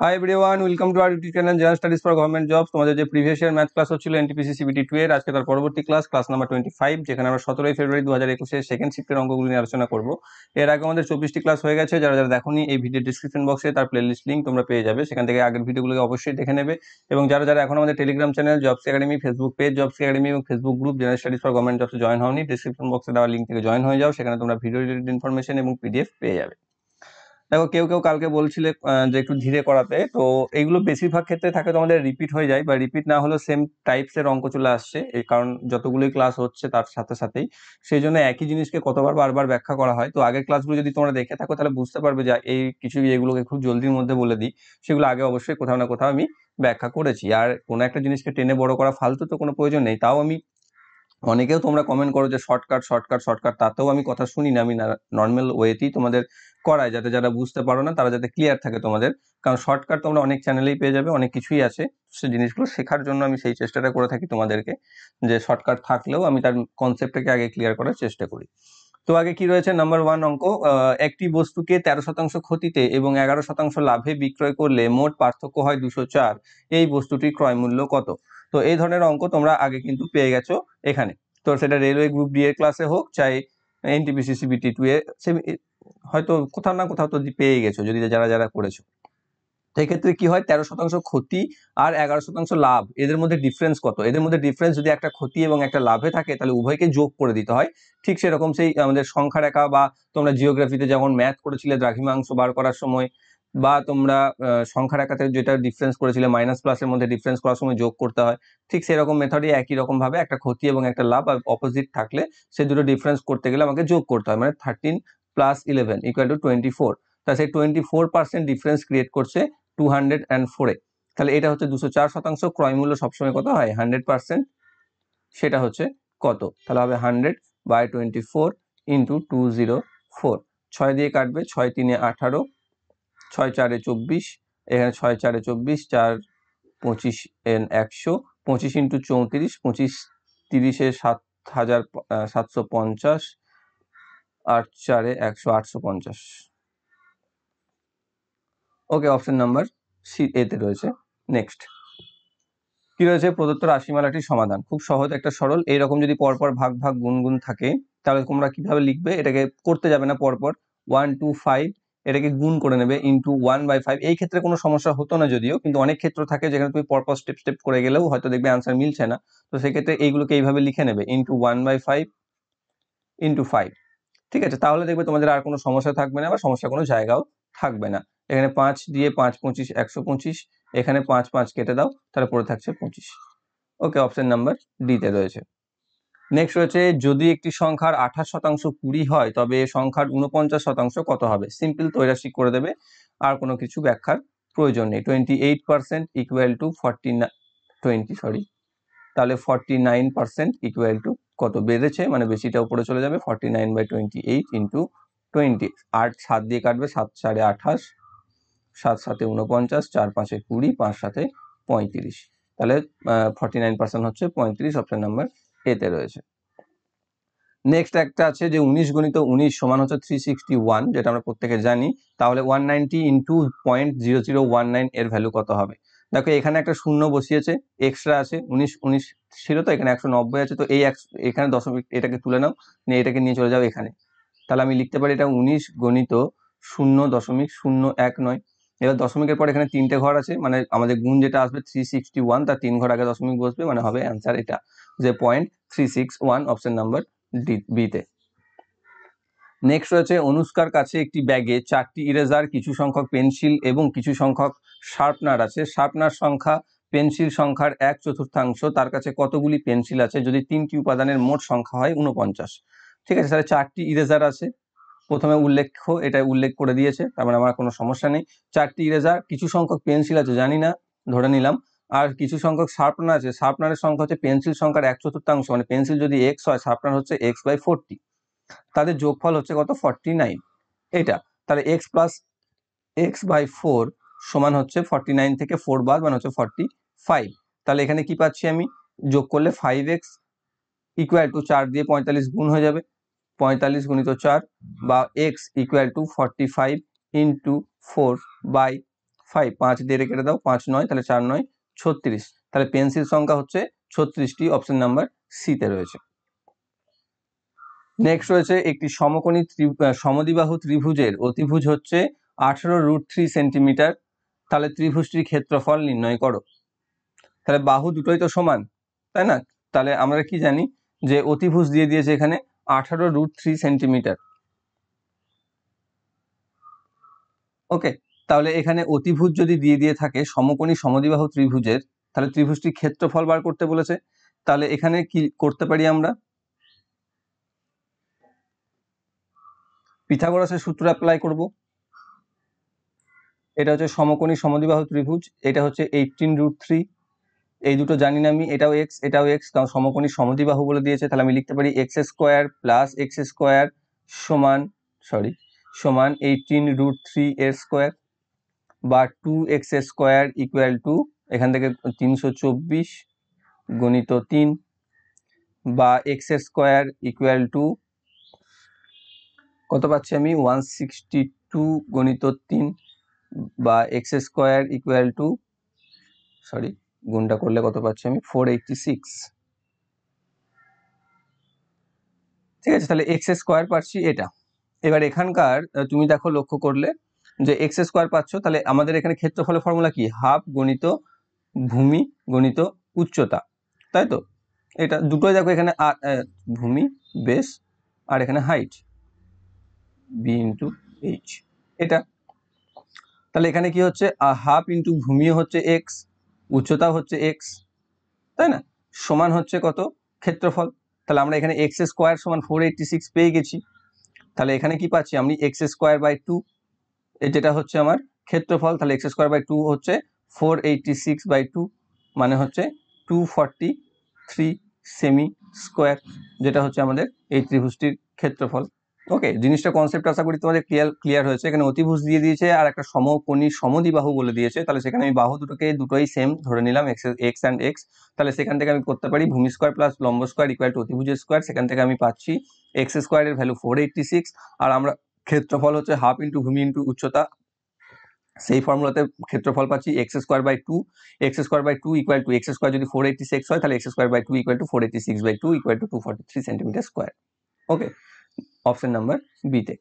Hi everyone, welcome to our YouTube channel general Studies for Government jobs. তোমাদের যে previous year math class হচ্ছিল NTPC CBT 2 এর, আজকে তার পরবর্তী ক্লাস নাম্বার 25, যেখানে আমরা 17 ফেব্রুয়ারি 2021 এর সেকেন্ড শিফটের অঙ্কগুলো নিয়ে আলোচনা করব। এর আগে আমাদের 24টি ক্লাস হয়ে গেছে। যারা যারা দেখোনি, এই ভিডিও ডিসক্রিপশন বক্সে তার প্লেলিস্ট লিংক তোমরা পেয়ে যাবে, সেখান থেকে আগের ভিডিওগুলোকে অবশ্যই দেখে নেবে। এবং যারা যারা এখন আমাদের Telegram channel Jobs Academy, Facebook page Jobs Academy এবং Facebook group General Studies for Government Jobs join হওনি, ডিসক্রিপশন বক্সে দেওয়া লিঙ্ক থেকে জয়েন হয়ে যাও। সেখানে তোমরা ভিডিও রিলেটেড ইনফরমেশন এবং পিডিএফ পেয়ে যাবে। দেখো, কেউ কেউ কালকে বলছিলে যে একটু ধীরে করাতে, তো এইগুলো বেশিরভাগ ক্ষেত্রে থাকে তোমাদের রিপিট হয়ে যায়, বা রিপিট না হলেও সেম টাইপস এর অঙ্ক চলে আসছে, এই কারণ যতগুলোই ক্লাস হচ্ছে তার সাথে সাথেই সেই জন্য একই জিনিসকে কতবার বারবার ব্যাখ্যা করা হয়। তো আগের ক্লাসগুলো যদি তোমরা দেখে থাকো তাহলে বুঝতে পারবে যে এই কিছু এগুলোকে খুব জলদির মধ্যে বলে দিই, সেগুলো আগে অবশ্যই কোথাও না কোথাও আমি ব্যাখ্যা করেছি। আর কোনো একটা জিনিসকে টেনে বড় করা ফালতু তো কোনো প্রয়োজন নেই। তাও আমি, অনেকেও তোমরা কমেন্ট করো যে শর্টকাট শর্টকাট শর্টকাট, তাতেও আমি কথা শুনি না। আমি নর্মাল ওয়েতেই তোমাদের করাই, যাতে যারা বুঝতে পারো না তারা যাতে ক্লিয়ার থাকে তোমাদের। কারণ শর্টকাট তোমরা অনেক চ্যানেলেই পেয়ে যাবে, অনেক কিছুই আছে, সেই জিনিসগুলো শেখার জন্য আমি সেই চেষ্টাটা করে থাকি তোমাদেরকে, যে শর্টকাট থাকলেও আমি তার কনসেপ্টটাকে আগে ক্লিয়ার করার চেষ্টা করি। তো আগে কি রয়েছে, নাম্বার 1 অঙ্ক, একটি বস্তুকে 13% ক্ষতিতে এবং 11% লাভে বিক্রয় করলে মোট পার্থক্য হয় 204। এই বস্তুটির ক্রয় মূল্য কত? তো এই ধরনের অঙ্ক তোমরা আগে কিন্তু পেয়ে গেছো এখানে। তো সেটা রেলওয়ে গ্রুপ ডি এর ক্লাসে হোক, চাই এনটিপিসি সিবিটি 2 এ, হয়তো কোথাও না কোথাও তো পেয়ে গেছো যদি যারা যারা করেছো। সেক্ষেত্রে কি হয়, 13% ক্ষতি আর 11% লাভ, এদের মধ্যে ডিফারেন্স কত? এদের মধ্যে ডিফারেন্স যদি একটা ক্ষতি এবং একটা লাভে থাকে তাহলে উভয়কে যোগ করে দিতে হয়। ঠিক সেরকম সেই আমাদের সংখ্যা রেখা, বা তোমরা জিওগ্রাফিতে যেমন ম্যাথ করেছিলে দ্রাঘিমাংশ বার করার সময়, বা তোমরা সংখ্যা রেখাতে যেটা ডিফারেন্স করেছিলে মাইনাস প্লাসের মধ্যে ডিফারেন্স করার সময় যোগ করতে হয়, ঠিক সেরকম মেথডে একই রকম ভাবে একটা ক্ষতি এবং একটা লাভ অপোজিট থাকলে সে দুটো ডিফারেন্স করতে গেলে আমাকে যোগ করতে হয়। মানে 13 + 11 = 24। তা সেই 24% ডিফারেন্স ক্রিয়েট করছে 204-এ। তাহলে এটা হচ্ছে 204%। ক্রয় মূল্য সবসময় কত হয়? 100%। সেটা হচ্ছে কত? তাহলে হবে 100/24 × 204। 6 দিয়ে কাটবে, 6 × 3 = 18, 6 × 4 = 24, এখানে 6 × 4 = 24, 4 × 25 = 100, 25 × 34, 25 30 = 7,750, 8 × 4 = 100, 850। ওকে, অপশন নাম্বার সি এতে রয়েছে। নেক্সট কি রয়েছে, প্রদত্ত রাশিমালাটির সমাধান। খুব সহজ, একটা সরল। এইরকম যদি পরপর ভাগ ভাগ গুণ গুণ থাকে তাহলে তোমরা কিভাবে লিখবে? এটাকে করতে যাবে না পরপর, 1 2 5 এটাকে গুণ করে নেবে ইন্টু 1/5। এই ক্ষেত্রে কোনো সমস্যা হতো না যদিও, কিন্তু অনেক ক্ষেত্র থাকে যেখানে তুমি পরপর স্টেপ স্টেপ করে গেলেও হয়তো দেখবে আনসার মিলছে না। তো সেক্ষেত্রে এইগুলোকে এইভাবে লিখে নেবে, ইন্টু 1/5 × 5। ঠিক আছে, তাহলে দেখবে তোমাদের আর কোনো সমস্যা থাকবে না, বা সমস্যা কোনো জায়গাও থাকবে না। এখানে 5 দিয়ে 5 × 25 = 125, এখানে 5 5 কেটে দাও, তাহলে পড়ে থাকছে 25। ওকে, অপশন নাম্বার ডি তে রয়েছে। নেক্সট রয়েছে, যদি একটি সংখ্যার 28% 20 হয় তবে সংখ্যার 49% কত হবে? সিম্পল ত্রৈরাশিক করে দেবে, আর কোনো কিছু ব্যাখ্যার প্রয়োজন নেই। 28% = 20, তাহলে 49% = কত? বেড়েছে মানে বেশিটা উপরে চলে যাবে, 49/28 × 20। 8 7 দিয়ে কাটবে, 7 × 4 = 28, 7 7 = 49, 4 5 = 20, 5 7 = 35। তাহলে 49% হচ্ছে 35, অপশন নাম্বার এ তে রয়েছে। নেক্সট একটা আছে যে 19 × 19 = 361, যেটা আমরা প্রত্যেকে জানি। তাহলে 190 × 0.0019 এর ভ্যালু কত হবে? দেখো, এখানে একটা শূন্য বসিয়েছে, এক্সট্রা আছে, 19 19 ছিল তো, এখানে 190 আছে, তো এই এখানে দশমিক, এটাকে তুলে নাও, নিয়ে এটাকে নিয়ে চলে যাও এখানে। তাহলে আমি লিখতে পারি এটা 19 × 0.019। এবার দশমিকের পর এখানে 3টে ঘর আছে, মানে আমাদের গুণ যেটা আসবে 361, তার 3 ঘর আগে দশমিক বসবে, মানে হবে অ্যান্সার এটা, যে 0.361, অপশন নাম্বার বি তে। নেক্সট রয়েছে, অনুষ্কার কাছে একটি ব্যাগে 4টি ইরেজার, কিছু সংখ্যক পেন্সিল এবং কিছু সংখ্যক শার্পনার আছে। শার্পনার সংখ্যা পেন্সিল সংখ্যার 1/4, তার কাছে কতগুলি পেন্সিল আছে যদি 3টি উপাদানের মোট সংখ্যা হয় 49? ঠিক আছে, তাহলে 4টি ইরেজার আছে, প্রথমে এটা উল্লেখ করে দিয়েছে, তার মানে আমার কোনো সমস্যা নেই। 4টি ইরেজার, কিছু সংখ্যক পেন্সিল আছে, জানি না, ধরে নিলাম, আর কিছু সংখ্যক শার্পনার আছে। শার্পনারের সংখ্যা হচ্ছে পেন্সিল সংখ্যার 1/4, মানে পেন্সিল যদি x হয়, শার্পনার হচ্ছে x/40, তাদের যোগফল হচ্ছে কত? 49। এটা তাহলে x+x/4 সমান হচ্ছে 49 থেকে 4 বাদ, মানে হচ্ছে 45। তাহলে এখানে কি পাচ্ছি আমি? যোগ করলে 5x = 4 দিয়ে 45 গুণ হয়ে যাবে, 45 × 4, বা x = 45 × 4/5 5 5 দিয়ে কেটে দাও, 5 9, তাহলে 4 9 36। তাহলে পেন্সিল সংখ্যা হচ্ছে 36টি, অপশন নাম্বার সি তে রয়েছে। নেক্সট রয়েছে একটি সমকোণী সমদ্বিবাহু ত্রিভুজের অতিভুজ হচ্ছে 18√3 সেন্টিমিটার, তাহলে ত্রিভুজটির ক্ষেত্রফল নির্ণয় করো। তাহলে বাহু দুটোই তো সমান, তাই না? তাহলে আমরা কি জানি যে অতিভুজ দিয়ে দিয়েছে এখানে 18√3 সেন্টিমিটার। ওকে, তাহলে এখানে অতিভুজ যদি দিয়ে থাকে সমকোণী সমদ্বিবাহু ত্রিভুজের, তাহলে ত্রিভুজটির ক্ষেত্রফল বার করতে বলেছে। তাহলে এখানে কি করতে পারি আমরা? পিথাগোরাসের সূত্র অ্যাপ্লাই করব। এটা হচ্ছে সমকোণী সমদ্বিবাহু ত্রিভুজ, এটা হচ্ছে 18√3। এই দুটো জানি না আমি, এটাও এক্স এটাও এক্স, কারণ সমকোণী সমদ্বিবাহু বলে দিয়েছে। তাহলে আমি লিখতে পারি x² প্লাস x² সমান 18√3 এর স্কোয়ার, বা 2x² ইকুয়াল টু এখান থেকে 324 গণিত 3, বা x² ইকুয়াল টু কত পাচ্ছি আমি 162 গণিত 3, বা x² ইকুয়াল টু গুণটা করলে কত পাচ্ছি আমি 486। ঠিক আছে, তাহলে x² পাচ্ছি এটা। এবার এখানকার তুমি দেখো লক্ষ্য করলে যে x² পাচ্ছ, তাহলে আমাদের এখানে ক্ষেত্রফলের ফর্মুলা কি? হাফ গণিত ভূমি গণিত উচ্চতা, তাই তো? এটা দুটোই দেখো এখানে ভূমি বেস, আর এখানে হাইট b ইন্টু h, এটা। তাহলে এখানে কি হচ্ছে হাফ ইন্টু ভূমি হচ্ছে x, উচ্চতা হচ্ছে x, তাই না? সমান হচ্ছে কত? ক্ষেত্রফল। তাহলে আমরা এখানে x² সমান 486 পেয়ে গেছি। তাহলে এখানে কি পাচ্ছি আমি? x²/2, যেটা হচ্ছে আমার ক্ষেত্রফল। তাহলে x²/2 হচ্ছে 486/2, মানে হচ্ছে 243 সেমি স্কোয়ার, যেটা হচ্ছে আমাদের এই ত্রিভুজটির ক্ষেত্রফল। ওকে, জিনিসটা কনসেপ্ট আশা করি তোমাদের ক্লিয়ার হয়েছে। এখানে অতিভুজ দিয়ে দিয়েছে আর একটা সমকোণী সমদ্বিবাহু বলে দিয়েছে, তাহলে সেখানে আমি বাহু দুটোই সেম ধরে নিলাম, এক্স অ্যান্ড এক্স। তাহলে সেখান থেকে আমি করতে পারি ভূমি স্কোয়ার প্লাস লম্ব স্কোয়ার ইকুয়াল টু অতিভুজের স্কোয়ার। সেখান থেকে আমি পাচ্ছি x² এর ভ্যালু 486, আর আমরা ক্ষেত্রফল হচ্ছে হাফ ইন্টু ভূমি ইন্টু উচ্চতা, সেই ফর্মুলাতে ক্ষেত্রফল পাচ্ছি x²/2। x²/2 equal two x² যদি 486 হয়, তাহলে x²/2 equal to 486/2 equal to 243 centimetre square. Okay, option number B তে।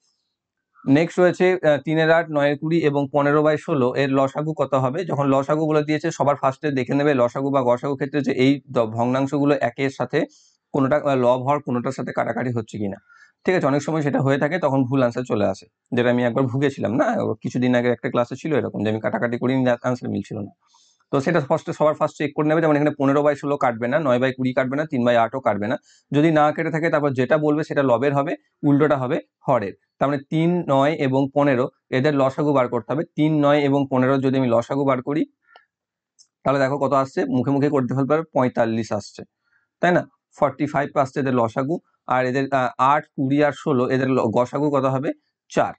নেক্সট রয়েছে 3-8, 9-20 এবং 15/16 এর লসাগু কত হবে? যখন লসাগু বলে দিয়েছে সবার ফার্স্টে দেখে নেবে লসাগু বা গসাগু ক্ষেত্রে যে এই ভগ্নাংশগুলো একের সাথে কোনোটা লব হওয়ার কোনোটার সাথে কাটাকাটি হচ্ছে কিনা। ঠিক আছে, অনেক সময় সেটা হয়ে থাকে, তখন ভুল আনসার চলে আসে, যেটা আমি একবার ভুগেছিলাম না, কিছুদিন আগে একটা ক্লাসে ছিল এরকম, যে আমি কাটাকাটি করি আনসার মিলছিল না। তো সেটা সবার ফার্স্ট চেক করে নেবে। যেমন এখানে 15/16 কাটবে না, 9/20 কাটবে না, 3/8ও কাটবে না। যদি না কেটে থাকে তারপর যেটা বলবে সেটা লবের হবে, উল্টোটা হবে হরের। তার মানে 3, 9 এবং 15 এদের লসাগু বার করতে হবে। 3, 9 এবং 15 যদি আমি লসাগু বার করি, তাহলে দেখো কত আসছে, মুখে মুখে করতে ফেলতে পারবে, 45 আসছে, তাই না? 45 আসছে এদের লসাগু। আর এদের 8, 20 আর 16 এদের গসাগু কত হবে? 4।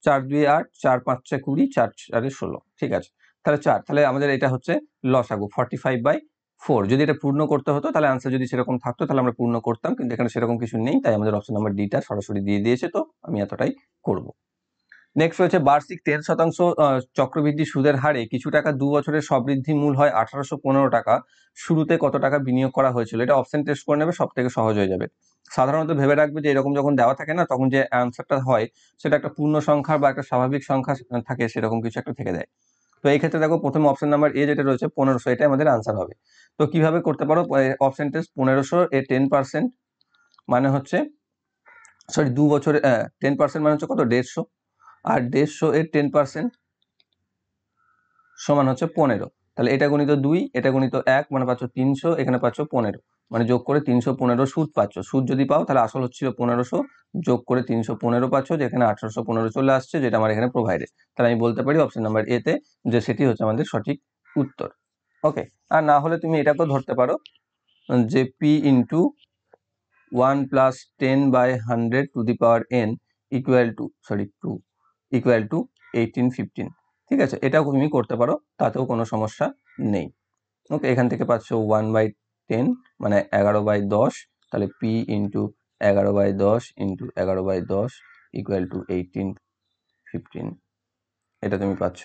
4 2 8, 4 5 20, 4 4 16। ঠিক আছে, তাহলে 4, তাহলে আমাদের এটা হচ্ছে লসাগু 45/4। যদি এটা পূর্ণ করতে হতো, তাহলে আনসার যদি সেরকম থাকতো তাহলে আমরা পূর্ণ করতাম, কিন্তু এখানে সেরকম কিছু নেই, তাই আমাদের অপশন নাম্বার ডিটা সরাসরি দিয়ে দিয়েছে, তো আমি এতটাই করব। নেক্সট রয়েছে বার্ষিক 13% চক্রবৃদ্ধি সুদের হারে কিছু টাকা 2 বছরের সবৃদ্ধি মূল হয় 1815 টাকা, শুরুতে কত টাকা বিনিয়োগ করা হয়েছিল? এটা অপশন টেস্ট করে নেবে, সব থেকে সহজ হয়ে যাবে। সাধারণত ভেবে রাখবে যে এরকম যখন দেওয়া থাকে না, তখন যে অ্যান্সারটা হয় সেটা একটা পূর্ণ সংখ্যা বা একটা স্বাভাবিক সংখ্যা থাকে, সেরকম কিছু একটা থেকে দেয়। তো এই ক্ষেত্রে দেখো প্রথমে অপশন নাম্বার এ যেটা রয়েছে 1500, এটা আমাদের আনসার হবে। তো কিভাবে করতে পারো? অপশন টেস্ট 1500 এর 10% মানে হচ্ছে 2 বছরে 10% মানে হচ্ছে কত? 150। আর 150 এর 10% সমান হচ্ছে 15। তাহলে এটা গুণিত 2, এটা গুণিত 1, মানে পাচ্ছ 300, এখানে পাচ্ছ 15, মানে যোগ করে 315 সুদ পাচ্ছ। সুদ যদি পাও তাহলে আসল হচ্ছিল 1500, যোগ করে 315 পাচ্ছ, যেখানে 1815 চলে আসছে, যেটা আমার এখানে প্রোভাইডেড। তাহলে আমি বলতে পারি অপশন নাম্বার এ তে যে সেটি হচ্ছে আমাদের সঠিক উত্তর। ওকে, আর না হলে তুমি এটাকেও ধরতে পারো যে p into 1 plus 10/100 to the power n equal to 2 equal to 1815। ঠিক আছে, এটাও তুমি করতে পারো, তাতেও কোনো সমস্যা নেই। ওকে, এখান থেকে পাচ্ছ 1/10 মানে 11/10, তাহলে p into 11/10 into 11/10 equal to 1815। 15 এটা তুমি পাচ্ছ।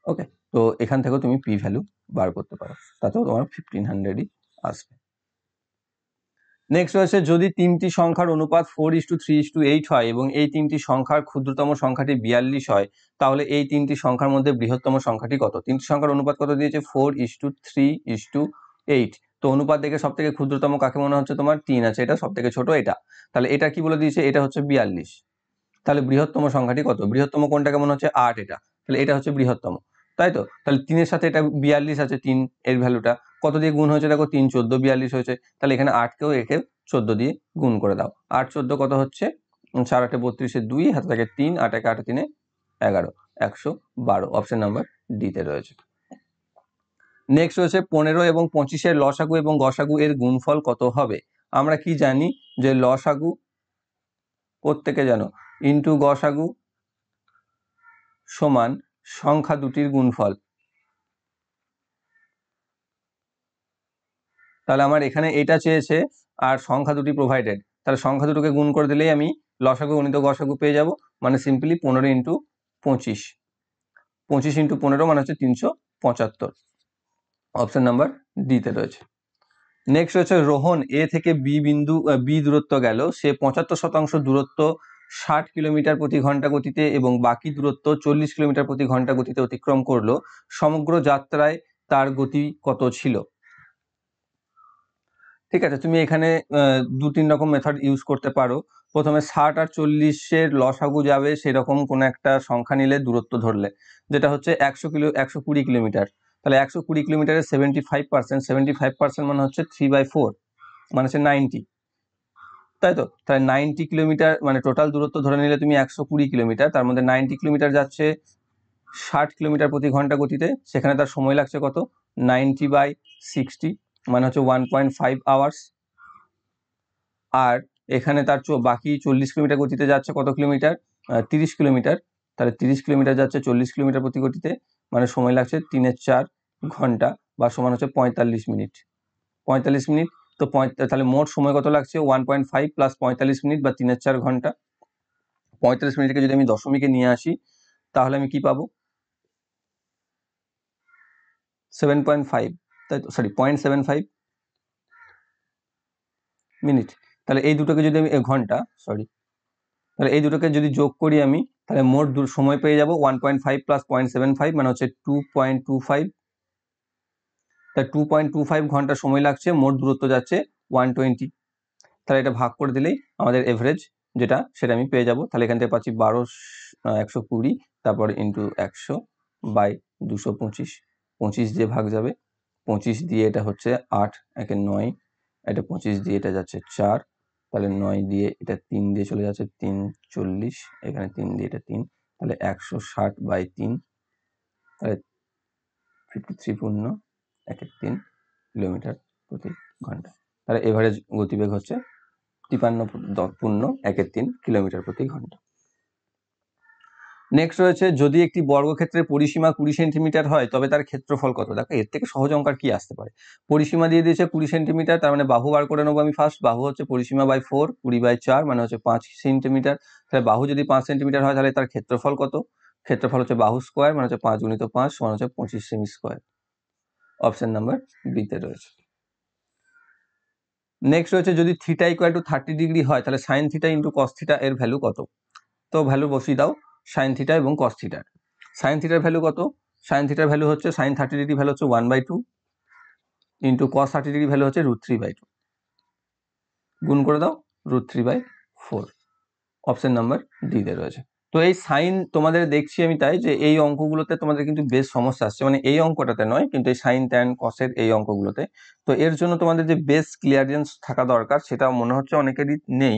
ওকে, তো এখান থেকেও তুমি পি ভ্যালু বার করতে পারো, তাতেও তোমার 1500ই আসবে। নেক্সট রয়েছে যদি তিনটি সংখ্যার অনুপাত 4:3:8 হয় এবং এই তিনটি সংখ্যার ক্ষুদ্রতম সংখ্যাটি 42 হয়, তাহলে এই তিনটি সংখ্যার মধ্যে বৃহত্তম সংখ্যাটি কত? তিনটি সংখ্যার অনুপাত কত দিয়েছে? 4:3:8। তো অনুপাত দেখে সব থেকে ক্ষুদ্রতম কাকে মনে হচ্ছে তোমার? 3 আছে, এটা সব থেকে ছোট এটা, তাহলে এটা কি বলে দিয়েছে? এটা হচ্ছে 42। তাহলে বৃহত্তম সংখ্যাটি কত? বৃহত্তম কোনটাকে মনে হচ্ছে? 8 এটা, তাহলে এটা হচ্ছে বৃহত্তম, তাই তো? তাহলে 3 এর সাথে এটা 42 আছে, 3 এর ভ্যালুটা কত দিয়ে গুণ হয়েছে? দেখো 3 14 42 হয়েছে, তাহলে এখানে 8কেও একে 14 দিয়ে গুণ করে দাও। 8 14 কত হচ্ছে? 4 8 32 2 হাতে থাকে 3, 8 1 8 3 11, 112। অপশন নাম্বার ডি তে রয়েছে। নেক্সট রয়েছে 15 এবং 25-এর লসাগু এবং গসাগু এর গুণফল কত হবে? আমরা কি জানি যে লসাগু প্রত্যেকে জানো ইন্টু গসাগু সমান সংখ্যা দুটির গুণফল। তাহলে আমার এখানে এটা চেয়েছে আর সংখ্যা দুটি প্রোভাইডেড, তাহলে সংখ্যা দুটোকে গুণ করে দিলেই আমি লসাগু গণিত গসাগু পেয়ে যাব, মানে সিম্পলি 15 ইন্টু 25, 25 ইন্টু 15 মানে হচ্ছে 375। অপশন নাম্বার ডি তে রয়েছে। নেক্সট হচ্ছে রোহন এ থেকে বি দূরত্ব গেল, সে 75% দূরত্ব 60 কিলোমিটার প্রতি ঘন্টা গতিতে এবং বাকি দূরত্ব 40 কিলোমিটার প্রতি ঘন্টা গতিতে অতিক্রম করলো। সমগ্র যাত্রায় তার গতি কত ছিল? ঠিক আছে, তুমি এখানে 2-3 রকম মেথড ইউজ করতে পারো। প্রথমে 60 আর 40-এর লসাগু যাবে সেরকম কোন একটা সংখ্যা নিলে, দূরত্ব ধরলে, যেটা হচ্ছে 120 কিলোমিটার, তাহলে 120 কিলোমিটারের 75% মানে হচ্ছে 3/4, মানে হচ্ছে 90, তাই তো? তাহলে 90 কিলোমিটার মানে টোটাল দূরত্ব ধরে নিলে তুমি 120 কিলোমিটার, তার মধ্যে 90 কিলোমিটার যাচ্ছে 60 কিলোমিটার প্রতি ঘন্টা গতিতে, সেখানে তার সময় লাগছে কত? 90/60 মানে হচ্ছে 1.5 আওয়ার্স। আর এখানে তার বাকি 40 কিলোমিটার গতিতে যাচ্ছে কত কিলোমিটার? 30 কিলোমিটার, তাহলে 30 কিলোমিটার যাচ্ছে 40 কিলোমিটার প্রতি গতিতে, মানে সময় লাগছে 3/4 ঘন্টা বা সমান হচ্ছে 45 মিনিট। 45 মিনিট, তো তাহলে মোট সময় কত লাগছে? 1.5 প্লাস 45 মিনিট বা 3/4 ঘন্টা। 45 মিনিটকে যদি আমি দশমিকে নিয়ে আসি তাহলে আমি কি পাবো? 7.5, তাই তো? Sorry 0.75 minute. তাহলে এই দুটোকে যদি আমি ঘন্টা, সরি, তাহলে এই দুটোকে যদি যোগ করি আমি, তাহলে মোট সময় পেয়ে যাব 1.5 প্লাস 0.75 মানে হচ্ছে 2.25। তাই 2.25 ঘন্টা সময় লাগছে, মোট দূরত্ব যাচ্ছে 120। তাহলে এটা ভাগ করে দিলেই আমাদের এভারেজ যেটা সেটা আমি পেয়ে যাব। তাহলে এখান থেকে পাচ্ছি 120, তারপর ইন্টু 100/225, 25 দিয়ে ভাগ যাবে, 25 দিয়ে এটা হচ্ছে 8 একে 9, এটা 25 দিয়ে এটা যাচ্ছে 4, তাহলে 9 দিয়ে এটা 3 দিয়ে চলে যাচ্ছে 3 40, এখানে 3 দিয়ে এটা 3, তাহলে 160/3, তাহলে 53.13 কিলোমিটার প্রতি ঘন্টা। তাহলে এভারেজ গতিবেগ হচ্ছে 53.13 কিলোমিটার প্রতি ঘন্টা। নেক্সট রয়েছে যদি একটি বর্গক্ষেত্রের পরিসীমা 20 সেন্টিমিটার হয় তবে তার ক্ষেত্রফল কত? দেখো এর থেকে সহজ অঙ্ক আর কি আসতে পারে। পরিসীমা দিয়ে দিয়েছে 20 সেন্টিমিটার, তার মানে বাহু বার করে নেবো আমি ফার্স্ট। বাহু হচ্ছে পরিসীমা বাই 4, 20/4 মানে হচ্ছে 5 সেন্টিমিটার। তাহলে বাহু যদি 5 সেন্টিমিটার হয় তাহলে তার ক্ষেত্রফল কত? ক্ষেত্রফল হচ্ছে বাহু স্কোয়ার মানে হচ্ছে 5 × 5 সমান হচ্ছে 25 সেমি স্কোয়ার। অপশন নাম্বার বি তে রয়েছে। নেক্সট রয়েছে যদি থিটা ইকুয়াল টু 30 ডিগ্রি হয় তাহলে sine theta into cos theta এর ভ্যালু কত? তো ভ্যালু বসিয়ে দাও সাইন থিটা এবং কস থিটার। সাইন থিটার ভ্যালু কত? সাইন থিটার ভ্যালু হচ্ছে সাইন 30 ডিগ্রি ভ্যালু হচ্ছে 1/2 ইন্টু কস 30 ডিগ্রি ভ্যালু হচ্ছে √3/2, গুণ করে দাও √3/4। অপশন নাম্বার ডি তে রয়েছে। তো এই সাইন তোমাদের দেখছি আমি তাই যে এই অঙ্কগুলোতে তোমাদের কিন্তু বেশ সমস্যা আসছে, মানে এই অঙ্কটাতে নয় কিন্তু এই সাইন ট্যান কসের এই অঙ্কগুলোতে। তো এর জন্য তোমাদের যে বেস ক্লিয়ারেন্স থাকা দরকার সেটা মনে হচ্ছে অনেকেরই নেই,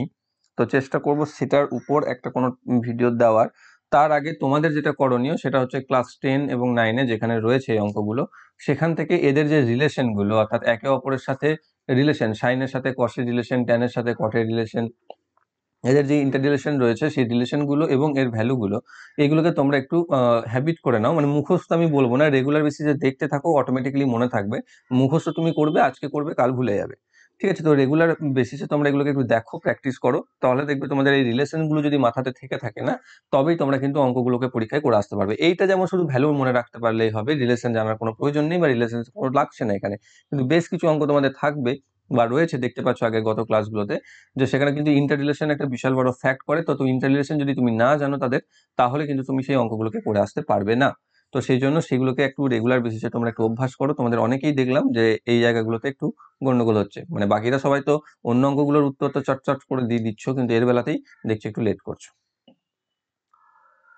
তো চেষ্টা করব সেটার উপর একটা কোনো ভিডিও দেওয়ার। তার আগে তোমাদের যেটা করণীয় সেটা হচ্ছে ক্লাস 10 এবং 9-এ যেখানে রয়েছে এই অঙ্কগুলো, সেখান থেকে এদের যে রিলেশনগুলো অর্থাৎ একে অপরের সাথে রিলেশন, সাইনের সাথে কসের রিলেশন, ট্যানের সাথে কটের রিলেশন, এদের যে ইন্টাররিলেশন রয়েছে সেই রিলেশনগুলো এবং এর ভ্যালুগুলো, এগুলোকে তোমরা একটু হ্যাবিট করে নাও। মানে মুখস্থ আমি বলবো না, রেগুলার বেসিসে দেখতে থাকো, অটোমেটিক্যালি মনে থাকবে। মুখস্থ তুমি করবে, আজকে করবে, কাল ভুলে যাবে। ঠিক আছে? তো রেগুলার বেসিসে তোমরা এগুলোকে একটু দেখো, প্র্যাকটিস করো, তাহলে দেখবে তোমাদের এই রিলেশনগুলো যদি মাথাতে থেকে থাকে না, তবেই তোমরা কিন্তু অঙ্কগুলোকে পরীক্ষায় করে আসতে পারবে। এইটা যেমন শুধু ভ্যালু মনে রাখতে পারলেই হবে, রিলেশন জানার কোনো প্রয়োজন নেই বা রিলেশন কোনো লাগছে না এখানে। কিন্তু বেশ কিছু অঙ্ক তোমাদের থাকবে বা রয়েছে, দেখতে পাচ্ছ আগে গত ক্লাসগুলোতে, যে সেখানে কিন্তু ইন্টার রিলেশন একটা বিশাল বড় ফ্যাক্ট করে। তো ইন্টার রিলেশন যদি তুমি না জানো তাদের, তাহলে কিন্তু তুমি সেই অঙ্কগুলোকে করে আসতে পারবে না। তো সেই জন্য সেগুলোকে একটু রেগুলার বেসিসে তোমরা একটু অভ্যাস করো। তোমাদের অনেকেই দেখলাম যে এই জায়গাগুলোতে একটু গন্ডগোল হচ্ছে, মানে বাকিরা সবাই তো অন্য অঙ্কগুলোর উত্তর তো চটচট করে দিয়ে দিচ্ছ, কিন্তু এর বেলাতেই দেখছি একটু লেট করছো।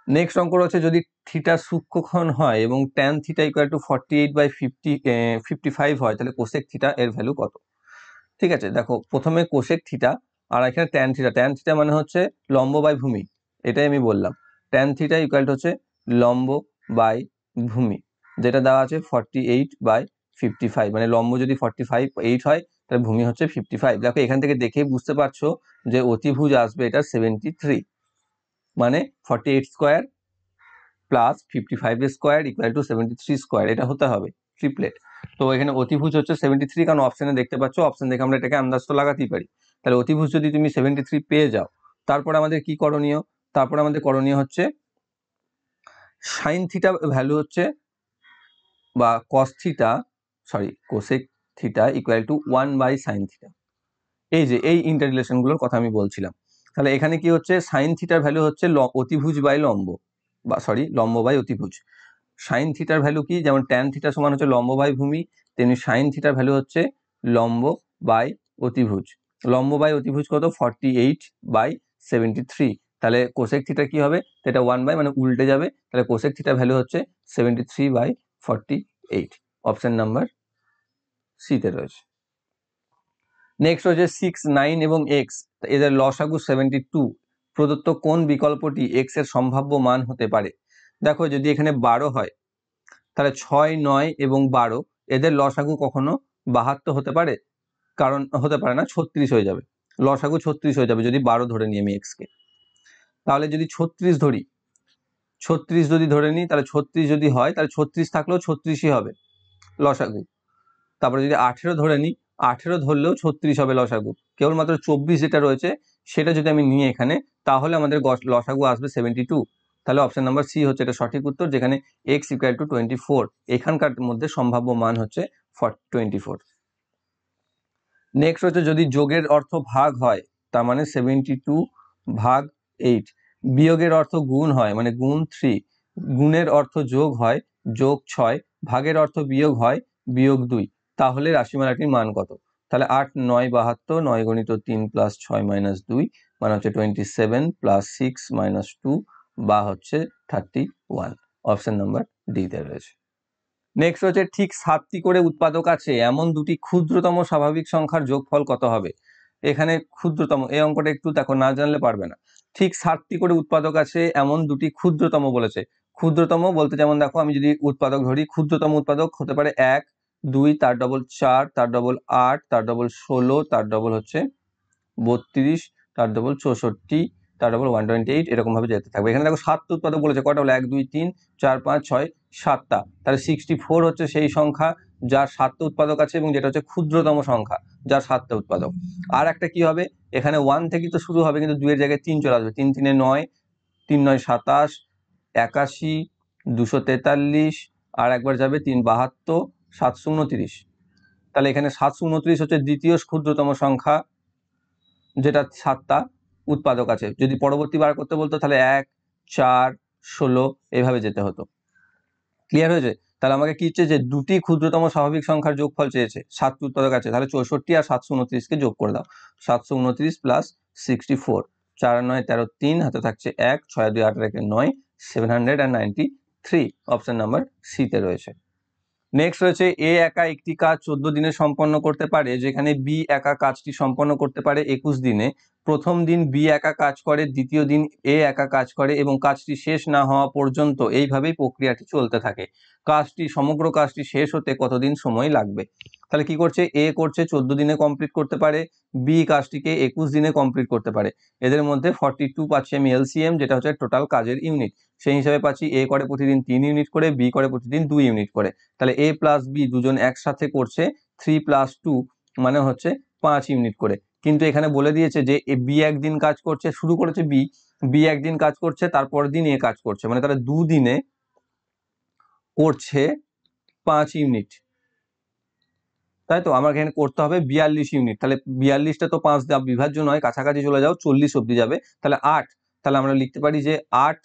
নেক্সট অঙ্ক রয়েছে, যদি থিটা সূক্ষ্মকোণ হয় এবং ট্যান থিটা ইকুয়াল টু 48/55 হয়, তাহলে কোসেক থিটা এর ভ্যালু কত? ঠিক আছে, দেখো প্রথমে কোসেক থিটা আর এখানে ট্যান থিটা। ট্যান থিটা মানে হচ্ছে লম্ব বাই ভূমি, এটাই আমি বললাম। ট্যান থিটা ইকুয়াল টু হচ্ছে লম্ব বাই ভূমি, যেটা দেওয়া আছে 48/55, মানে লম্ব যদি 45/8 হয় তাহলে ভূমি হচ্ছে 55। দেখো এখান থেকে দেখেই বুঝতে পারছো যে অতিভুজ আসবে এটা 73, মানে 48 square plus 55 square equal to 73 square, এটা হতে হবে ট্রিপলেট। তো এখানে অতিভুজ হচ্ছে 73, কারণ অপশনে দেখতে পাচ্ছ, অপশন দেখে আমরা এটাকে আন্দাজ তো লাগাতেই পারি। তাহলে অতিভুজ যদি তুমি 73 পেয়ে যাও, তারপর আমাদের কি করণীয়? তারপর আমাদের করণীয় হচ্ছে সাইন থিটা ভ্যালু হচ্ছে, বা cos theta, sorry cosec theta equal to 1/sin theta. এই যে এই ইন্টার রিলেশনগুলোর কথা আমি বলছিলাম। তাহলে এখানে কি হচ্ছে, সাইন থিটার ভ্যালু হচ্ছে অতিভুজ বাই লম্ব, বা সরি লম্ব বাই অতিভুজ। সাইন থিটার ভ্যালু কি, যেমন ট্যান থিটা সমান হচ্ছে লম্ব বাই ভূমি, তেমনি সাইন থিটার ভ্যালু হচ্ছে লম্ব বাই অতিভুজ। লম্ব বাই অতিভুজ কত? 48/73। তাহলে কোসেক থিটা কি হবে? এটা 1/, মানে উল্টে যাবে, তাহলে কোসেক থিটার ভ্যালু হচ্ছে 73/48। অপশন নাম্বার সিতে রয়েছে। নেক্সট হচ্ছে 6, 9 এবং এক্স, এদের লসাগু 72, প্রদত্ত কোন বিকল্পটি এক্স এর সম্ভাব্য মান হতে পারে? দেখো যদি এখানে 12 হয়, তাহলে 6, 9 এবং 12 এদের লসাগু কখনো 72 হতে পারে? কারণ হতে পারে না, 36 হয়ে যাবে, লসাগু 36 হয়ে যাবে যদি 12 ধরে নিই আমি এক্স কে। তাহলে যদি 36 ধরি, 36 যদি ধরে নিই, তাহলে 36 যদি হয় তাহলে 36 থাকলেও 36ই হবে লসাগু। তারপরে যদি 18 ধরে নিই, 18 ধরলেও 36 হবে লসাগু। কেবলমাত্র 24 যেটা রয়েছে সেটা যদি আমি নিই এখানে, তাহলে আমাদের লসাগু আসবে 72। তাহলে অপশন নাম্বার সি হচ্ছে এটা সঠিক উত্তর, যেখানে x ইকুয়াল টু 24, এখানকার মধ্যে সম্ভাব্য মান হচ্ছে 24। নেক্সট হচ্ছে, যদি যোগের অর্থ ভাগ হয়, তার মানে 72/8, বিয়োগের অর্থ গুণ হয় মানে গুণ 3, গুণের অর্থ যোগ হয় +6, ভাগের অর্থ বিয়োগ হয় -2, তাহলে রাশিমালাটির মান কত? তাহলে 8, 9, 72, 9 × 3 + 6 - 2, মানে হচ্ছে 27 + 6 - 2, বা হচ্ছে 31। অপশন নাম্বার ডি তে রয়েছে। নেক্সট হচ্ছে, ঠিক 7টি করে উৎপাদক আছে এমন দুটি ক্ষুদ্রতম স্বাভাবিক সংখ্যার যোগফল কত হবে? এখানে ক্ষুদ্রতম, এই অঙ্কটা একটু দেখো, না জানলে পারবে না। ঠিক 7টি করে উৎপাদক আছে এমন দুটি ক্ষুদ্রতম বলেছে। ক্ষুদ্রতম বলতে যেমন দেখো, আমি যদি উৎপাদক ধরি, ক্ষুদ্রতম উৎপাদক হতে পারে 1, 2, তার ডবল 4, তার ডবল 8, তার ডবল 16, তার ডবল হচ্ছে 32, তার ডবল 64, তার ডবল 128, এরকম ভাবে যেতে থাকবে। এখানে দেখো 7টা উৎপাদক বলেছে, কটা হলো? 1, 2, 3, 4, 5, 6, 7টা। তাহলে 64 হচ্ছে সেই সংখ্যা যার 7টা উৎপাদক আছে, এবং যেটা হচ্ছে ক্ষুদ্রতম সংখ্যা যার 7টা উৎপাদক। আর একটা কি হবে, এখানে 1 থেকেই তো শুরু হবে, কিন্তু 2 এর জায়গায় 3 চলে আসবে। 3, 3 এ 9, 3, 9, 27, 81, 243, আর একবার যাবে 3, 72, 729। তাহলে এখানে 729 হচ্ছে দ্বিতীয় ক্ষুদ্রতম সংখ্যা, যেটা 7টা উৎপাদক আছে। যদি পরবর্তী বার করতে বলতো তাহলে 1, 4, 16 এইভাবে যেতে হতো। ক্লিয়ার হয়েছে? তাহলে আমাকে কি হচ্ছে, যে দুটি ক্ষুদ্রতম স্বাভাবিক সংখ্যার যোগফল চেয়েছে, 7টি উৎপাদক আছে, তাহলে 64 আর 729 কে যোগ করে দাও। 729 + 64, 4, 9, 13, 3, হাতে থাকছে 1, 6, 2, 8, 1, 9, 793। অপশন নাম্বার সি তে রয়েছে। নেক্সট রয়েছে, এ একা একটি কাজ 14 দিনে সম্পন্ন করতে পারে, যেখানে বি একা কাজটি সম্পন্ন করতে পারে 21 দিনে। প্রথম দিন বি একা কাজ করে, দ্বিতীয় দিন এ একা কাজ করে, এবং কাজটি শেষ না হওয়া পর্যন্ত এইভাবেই প্রক্রিয়াটি চলতে থাকে। সমগ্র কাজটি শেষ হতে কতদিন সময় লাগবে? তাহলে কি করছে, এ করছে 14 দিনে কমপ্লিট করতে পারে, বি কাজটিকে 21 দিনে কমপ্লিট করতে পারে। এদের মধ্যে 42 পাচ্ছি আমি এলসিএম, যেটা হচ্ছে টোটাল কাজের ইউনিট। সেই হিসাবে পাচ্ছি এ করে প্রতিদিন 3 ইউনিট করে, বি করে প্রতিদিন 2 ইউনিট করে। তাহলে এ প্লাস বি দুজন একসাথে করছে 3 + 2, মানে হচ্ছে 5 ইউনিট করে। কিন্তু এখানে বলে দিয়েছে যে বি একদিন কাজ করছে, শুরু করেছে বি একদিন কাজ করছে, তারপর দিন এ কাজ করছে, মানে তারা দুদিনে করছে 5 ইউনিট। তাই তো আমার এখানে করতে হবে 42 ইউনিট। তাহলে 42টা তো 5 বিভাজ্য নয়, কাছাকাছি চলে যাও, 40 অব্দি যাবে। তাহলে 8, তাহলে আমরা লিখতে পারি যে 8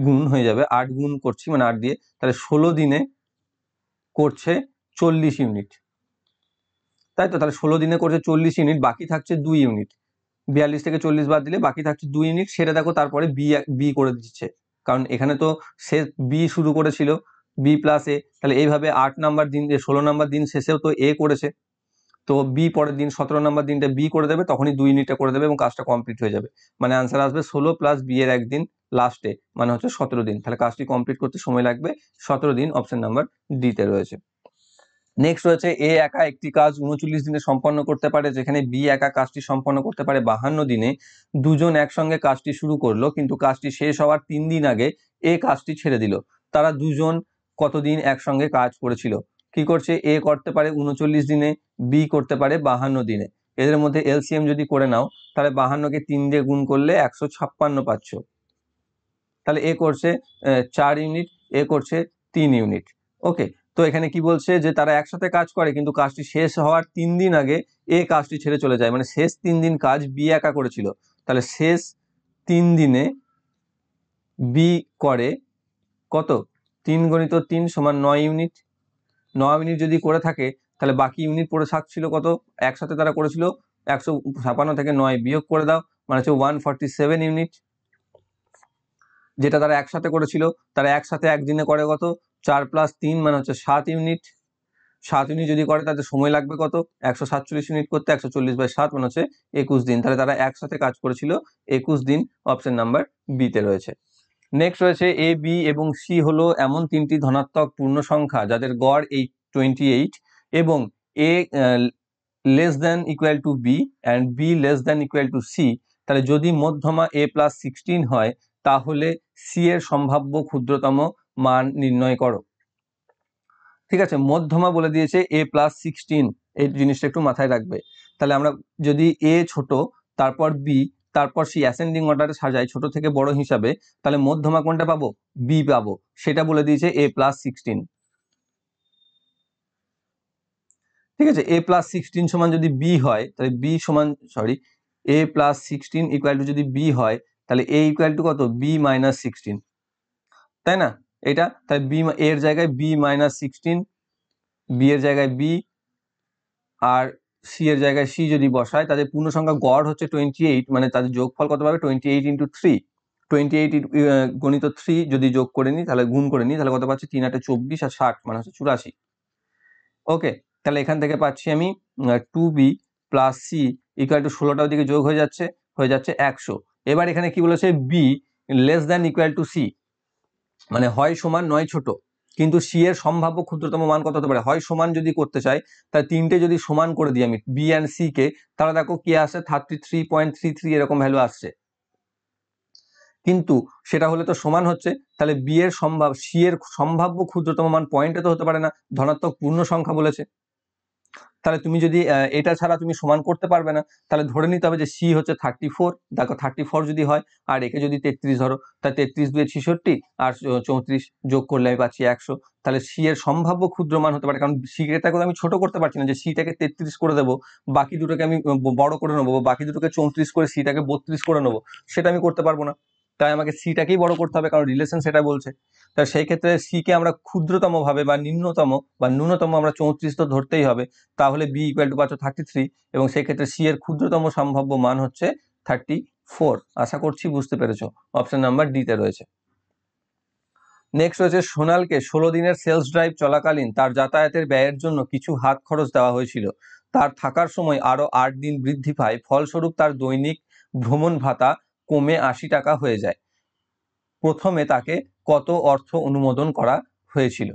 গুণ হয়ে যাবে, 8 গুণ করছি মানে 8 দিয়ে, তাহলে 16 দিনে করছে 40 ইউনিট। তাই তো, তাহলে 16 দিনে করছে 40 ইউনিট, বাকি থাকছে 2 ইউনিট। 42 থেকে 40 বাদ দিলে বাকি থাকছে 2 ইউনিট। সেটা দেখো তারপরে বি করে দিচ্ছে, কারণ এখানে তো সে বি শুরু করেছিল, বি প্লাস এ, তাহলে এইভাবে 8 নাম্বার দিন 16 নাম্বার দিন শেষেও তো এ করেছে, তো বি পরের দিন 17 নাম্বার দিনটা বি করে দেবে, তখনই 2 ইউনিটটা করে দেবে এবং কাজটা কমপ্লিট হয়ে যাবে। মানে আনসার আসবে 16 প্লাস বি এর একদিন লাস্টে, মানে হচ্ছে 17 দিন। তাহলে কাজটি কমপ্লিট করতে সময় লাগবে 17 দিন, অপশন নাম্বার ডি তে রয়েছে। নেক্সট রয়েছে এ একা একটি কাজ 39 দিনে সম্পন্ন করতে পারে, যেখানে বি একা কাজটি সম্পন্ন করতে পারে 52 দিনে। দুজন একসঙ্গে কাজটি শুরু করলো, কিন্তু কাজটি শেষ হওয়ার 3 দিন আগে এ কাজটি ছেড়ে দিল। তারা দুজন কতদিন একসঙ্গে কাজ করেছিল? কি করছে, এ করতে পারে 39 দিনে, বি করতে পারে 52 দিনে। এদের মধ্যে এলসিএম যদি করে নাও, তাহলে 52কে 3 দিয়ে গুণ করলে 156 পাচ্ছ। তাহলে এ করছে 4 ইউনিট, এ করছে 3 ইউনিট। ওকে, তো এখানে কি বলছে যে তারা একসাথে কাজ করে, কিন্তু কাজটি শেষ হওয়ার 3 দিন আগে এ কাজটি ছেড়ে চলে যায়, মানে শেষ 3 দিন কাজ বি একা করেছিল। তাহলে শেষ 3 দিনে বি করে কত, 3 গুণিত 3 সমান 9 ইউনিট। 9 ইউনিট যদি করে থাকে, তাহলে বাকি ইউনিট পড়ে থাকছিল কত, একসাথে তারা করেছিল 156 থেকে 9 বিয়োগ করে দাও, মানে হচ্ছে 147 ইউনিট। যেটা তারা একসাথে করেছিল, তারা একসাথে একদিনে করে কত, 4 প্লাস 3 মানে হচ্ছে 7 ইউনিট। 7 ইউনিট যদি করে তাদের সময় লাগবে কত, 147 ইউনিট করতে, 140/7 মানে হচ্ছে 21 দিন। তাহলে তারা একসাথে কাজ করেছিল 21 দিন, অপশন নাম্বার বি তে রয়েছে। নেক্সট রয়েছে এ, বি এবং সি হলো এমন তিনটি ধনাত্মক পূর্ণ সংখ্যা যাদের গড় 28 এবং A less than equal to B and B less than equal to C. তাহলে যদি মধ্যমা a প্লাস 16 হয়, তাহলে সি এর সম্ভাব্য ক্ষুদ্রতম মান নির্ণয় করো। ঠিক আছে, মধ্যমা বলে দিয়েছে a প্লাস 16, এই জিনিসটা একটু মাথায় রাখবে। তাহলে আমরা যদি a ছোট, তারপর b, তারপর সি অ্যাসেন্ডিং অর্ডারে সাজাই ছোট থেকে বড় হিসাবে, তাহলে মধ্যমা কোনটা পাবো, b পাবো। সেটা বলে দিয়েছে a প্লাস 16। ঠিক আছে, a প্লাস 16 সমান যদি b হয়, তাহলে b সমান a প্লাস 16 ইকুয়াল টু যদি b হয়, তাহলে a ইকুয়াল টু কত, b মাইনাস 16, তাই না? এটা তাহলে b এর জায়গায় b মাইনাস 16, b এর জায়গায় b, আর সি এর জায়গায় সি যদি বসায়, তাদের পূর্ণ সংখ্যা গড় হচ্ছে 28, মানে তাদের যোগফল কত পাবে, 28 ইন্টু 3। 28 গণিত 3 যদি যোগ করে নিই, তাহলে গুণ করে নিই, তাহলে কত পাচ্ছি, 3 8 24 আর 60 মানে হচ্ছে 84। ওকে, তাহলে এখান থেকে পাচ্ছি আমি 2b plus C equal to 16টা ওদিকে যোগ হয়ে যাচ্ছে 100। এবার এখানে কি বলেছে, B less than equal to C, মানে হয় সমান নয় ছোট, কিন্তু সি এর সম্ভাব্য ক্ষুদ্রতম মান কত হতে পারে, হয় সমান যদি করতে চাই, তাহলে তিনটে যদি সমান করে দিই আমি বি অ্যান্ড সি কে, তাহলে দেখো কি আসে, 33.33 এরকম ভ্যালু আসছে। কিন্তু সেটা হলে তো সমান হচ্ছে, তাহলে বি এর সি এর সম্ভাব্য ক্ষুদ্রতম মান পয়েন্টে তো হতে পারে না, ধনাত্মক পূর্ণ সংখ্যা বলেছে। তাহলে তুমি যদি এটা ছাড়া তুমি সমান করতে পারবে না, তাহলে ধরে নিতে হবে যে সি হচ্ছে 34। দেখো 34 যদি হয়, আর একে যদি 33 ধরো, তাহলে 33 2 66 আর 34 যোগ করলে আমি পাচ্ছি 100। তাহলে সি এর সম্ভাব্য ক্ষুদ্র মান হতে পারে, কারণ সিটাকে আমি ছোট করতে পারছি না, যে সিটাকে 33 করে দেবো, বাকি দুটোকে আমি বড় করে নেবো, বাকি দুটোকে 34 করে সিটাকে 32 করে নেবো, সেটা আমি করতে পারবো না। তাই আমাকে সিটাকেই বড় করতে হবে, কারণ রিলেশন সেটা বলছে। তাই সেই ক্ষেত্রে সি কে আমরা ক্ষুদ্রতম ভাবে বা নিম্নতম বা ন্যূনতম আমরা 34 তো ধরতেই হবে। তাহলে বি ইকুয়াল টু পাচ্ছ 33, এবং সেই ক্ষেত্রে সি এর ক্ষুদ্রতম সম্ভাব্য মান হচ্ছে 34। আশা করছি বুঝতে পেরেছো, অপশন নাম্বার ডি তে রয়েছে। নেক্সট রয়েছে সোনালকে 16 দিনের সেলস ড্রাইভ চলাকালীন তার যাতায়াতের ব্যয়ের জন্য কিছু হাত খরচ দেওয়া হয়েছিল। তার থাকার সময় আরো 8 দিন বৃদ্ধি পায়, ফলস্বরূপ তার দৈনিক ভ্রমণ ভাতা কমে 80 টাকা হয়ে যায়। প্রথমে তাকে কত অর্থ অনুমোদন করা হয়েছিল?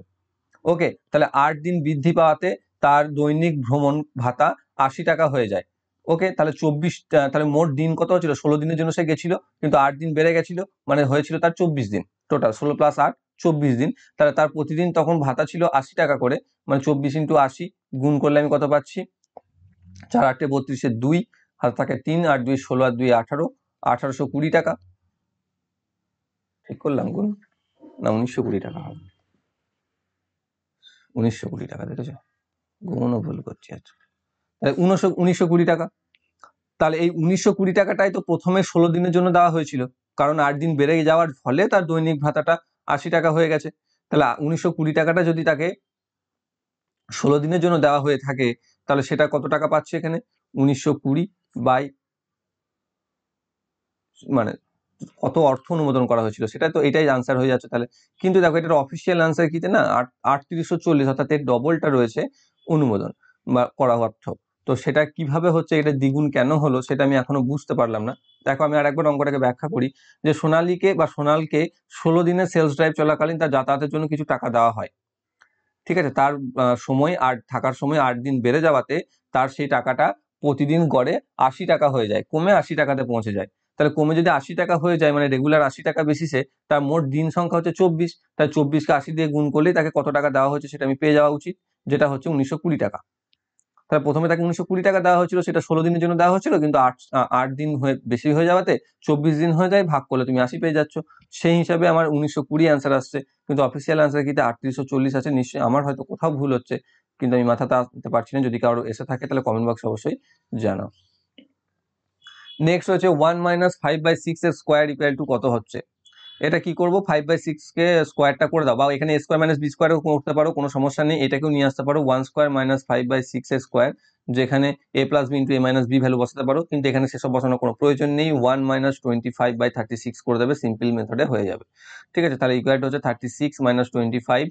ওকে, তাহলে 8 দিন বৃদ্ধি পাওয়াতে তার দৈনিক ভ্রমণ ভাতা 80 টাকা হয়ে যায়। ওকে, তাহলে 24, তাহলে মোট দিন কত হচ্ছিল, 16 দিনের জন্য সে গেছিল, কিন্তু 8 দিন বেড়ে গেছিল, মানে হয়েছিল তার 24 দিন টোটাল, 16 প্লাস 8 24 দিন। তাহলে তার প্রতিদিন তখন ভাতা ছিল 80 টাকা করে, মানে 24 ইন্টু 80 গুণ করলে আমি কত পাচ্ছি, 4 8 32 2 হাতে থাকে 3 8 2 16 আর 2 18 1820 টাকা। ঠিক করলাম গুণ? না 1920 টাকা হবে, 1920 টাকা, দেখেছো গুণও ভুল করছি। আচ্ছা তাহলে 1920 টাকা। তাহলে এই 1920 টাকাটাই তো প্রথমে 16 দিনের জন্য দেওয়া হয়েছিল, কারণ 8 দিন বেড়ে যাওয়ার ফলে তার দৈনিক ভাতাটা 80 টাকা হয়ে গেছে। তাহলে 1920 টাকাটা যদি তাকে 16 দিনের জন্য দেওয়া হয়ে থাকে, তাহলে সেটা কত টাকা পাচ্ছে এখানে? 1920 বাই মানে কত অর্থ অনুমোদন করা হয়েছিল, সেটা তো এটাই আনসার হয়ে যাচ্ছে তাহলে। কিন্তু দেখো এটার অফিসিয়াল আনসার কিতে না 3840, অর্থাৎ এর ডবলটা রয়েছে অনুমোদন বা করা অর্থ। তো সেটা কিভাবে হচ্ছে, এটা দ্বিগুণ কেন হলো সেটা আমি এখনো বুঝতে পারলাম না। দেখো আমি আরেকবার অঙ্কটাকে ব্যাখ্যা করি, যে সোনালকে 16 দিনের সেলস ড্রাইভ চলাকালীন তার যাতায়াতের জন্য কিছু টাকা দেওয়া হয়, ঠিক আছে। তার সময় আর থাকার সময় 8 দিন বেড়ে যাওয়াতে তার সেই টাকাটা প্রতিদিন গড়ে 80 টাকা হয়ে যায়, কমে 80 টাকাতে পৌঁছে যায়। তাহলে কমে যদি 80 টাকা হয়ে যায়, মানে রেগুলার 80 টাকা বেসিসে তার মোট দিন সংখ্যা হচ্ছে 24। তাই 24কে 80 দিয়ে গুণ করলেই তাকে কত টাকা দেওয়া হয়েছে সেটা আমি পেয়ে যাওয়া উচিত, যেটা হচ্ছে 1920 টাকা। তাহলে প্রথমে তাকে 1920 টাকা দেওয়া হয়েছিল, সেটা 16 দিনের জন্য দেওয়া হয়েছিল, কিন্তু 8 দিন হয়ে বেশি হয়ে যাওয়াতে 24 দিন হয়ে যায়, ভাগ করলে তুমি 80 পেয়ে যাচ্ছ। সেই হিসাবে আমার 1920 অ্যান্সার আসছে, কিন্তু অফিসিয়াল অ্যান্সার কিন্তু 3840 আছে। নিশ্চয়ই আমার হয়তো কোথাও ভুল হচ্ছে, কিন্তু আমি মাথাতে আনতে পারছি না। যদি কারো এসে থাকে তাহলে কমেন্ট বক্সে অবশ্যই জানাও। নেক্সট হচ্ছে 1 - 5/6 এর স্কোয়ার ইকুয়াল টু কত হচ্ছে। এটা কি করবো, 5/6 কে স্কোয়ারটা করে দাও, বা এখানে a স্কোয়ার মাইনাস বি স্কোয়ারও করতে পারো, কোনো সমস্যা নেই। এটাকেও নিয়ে আসতে পারো 1 স্কোয়ার মাইনাস 5/6 এর স্কোয়ার, যেখানে a plus B into a minus B value বসাতে পারো, কিন্তু এখানে সেসব বসানোর কোনো প্রয়োজন নেই। 1 - 25/36 করে দেবে, সিম্পল মেথডে হয়ে যাবে, ঠিক আছে। তাহলে ইকুয়ালটা হচ্ছে 36 - 25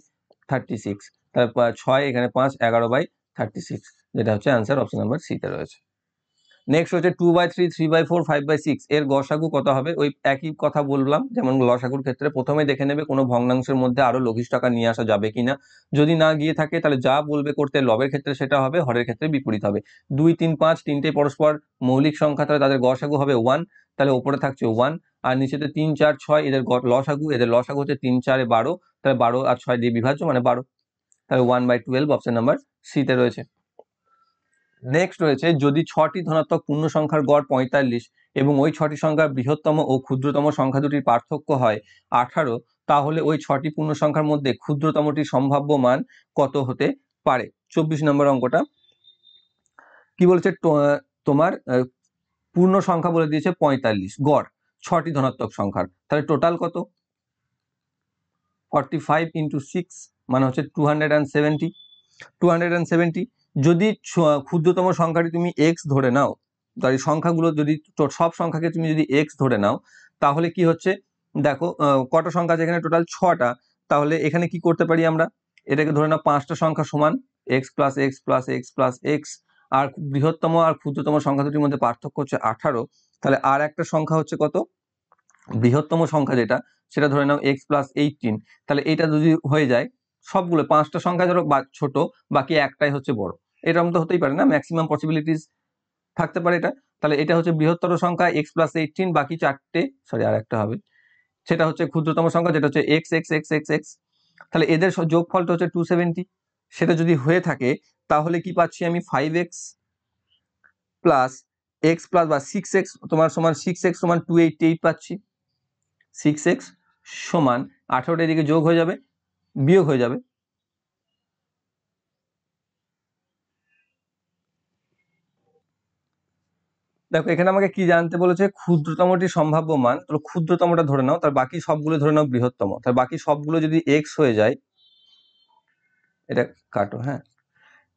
36, তাহলে 6 এখানে 5 11/36, যেটা হচ্ছে অ্যান্সার অপশন নাম্বার সি তে রয়েছে। নেক্সট হচ্ছে 2/3 3/4 5/6 এর গসাগু কত হবে। ওই একই কথা বললাম, যেমন লসাগুর ক্ষেত্রে প্রথমে দেখে নেবে কোনো ভগ্নাংশের মধ্যে আরো লঘিষ্ঠ আকার নিয়ে আসা যাবে কিনা। যদি না গিয়ে থাকে তাহলে যা বলবে করতে লবের ক্ষেত্রে সেটা হবে, হরের ক্ষেত্রে বিপরীত হবে। 2 3 5 তিনটে পরস্পর মৌলিক সংখ্যা, তাহলে তাদের গসাগু হবে 1, তাহলে ওপরে থাকছে 1, আর নিচেতে 3 4 6 এদের লসাগু, এদের লসাগু হচ্ছে 3 4 12, তাহলে 12 আর 6 দিয়ে বিভাজ্য মানে 12, তাহলে 1/12 অপশন নাম্বার সি তে রয়েছে। নেক্সট রয়েছে, যদি 6টি ধনাত্মক পূর্ণ সংখ্যার গড় 45 এবং ওই 6টি সংখ্যার বৃহত্তম ও ক্ষুদ্রতম সংখ্যা দুটির পার্থক্য হয় 18, তাহলে ওই 6টি পূর্ণ সংখ্যার মধ্যে ক্ষুদ্রতমটির সম্ভাব্য মান কত হতে পারে। 24 নম্বর অঙ্কটা কি বলেছে, তোমার পূর্ণ সংখ্যা বলে দিয়েছে 45, গড় 6টি ধনাত্মক সংখ্যার, তাহলে টোটাল কত? 45 × 6 মানে হচ্ছে 270। 270 যদি ক্ষুদ্রতম সংখ্যাটি তুমি x ধরে নাও, তার এই সংখ্যাগুলো যদি সব সংখ্যাকে তুমি যদি x ধরে নাও, তাহলে কি হচ্ছে দেখো কটা সংখ্যা আছে এখানে, টোটাল 6টা। তাহলে এখানে কি করতে পারি আমরা, এটাকে ধরে নাও 5টা সংখ্যা সমান x plus X plus X plus X, আর বৃহত্তম আর ক্ষুদ্রতম সংখ্যা দুটির মধ্যে পার্থক্য হচ্ছে 18। তাহলে আর একটা সংখ্যা হচ্ছে কত, বৃহত্তম সংখ্যা যেটা, সেটা ধরে নাও x প্লাস 18। তাহলে এটা যদি হয়ে যায়, সবগুলো 5টা সংখ্যা ধরো ছোট, বাকি একটাই হচ্ছে বড়, এরকম তো হতেই পারে না, ম্যাক্সিমাম পসিবিলিটিস থাকতে পারে এটা। তাহলে এটা হচ্ছে বৃহত্তর সংখ্যা x প্লাস 18, বাকি চারটে আর একটা হবে, সেটা হচ্ছে ক্ষুদ্রতম সংখ্যা যেটা হচ্ছে x x x x x। তাহলে এদের যোগফলটা হচ্ছে 270। সেটা যদি হয়ে থাকে তাহলে কি পাচ্ছি আমি, 5x প্লাস x প্লাস বা 6x তোমার সমান 6x সমান 288 পাচ্ছি। 6x সমান 18টা এদিকে যোগ হয়ে যাবে, বিয়োগ হয়ে যাবে। দেখো এখানে আমাকে কি জানতে বলেছে, ক্ষুদ্রতমটি সম্ভাব্য মান, তো ক্ষুদ্রতমটা ধরে নাও, তার বাকি সবগুলো ধরে নাও বৃহত্তম, তার বাকি সবগুলো যদি x হয়ে যায়, এটা কাটো, হ্যাঁ,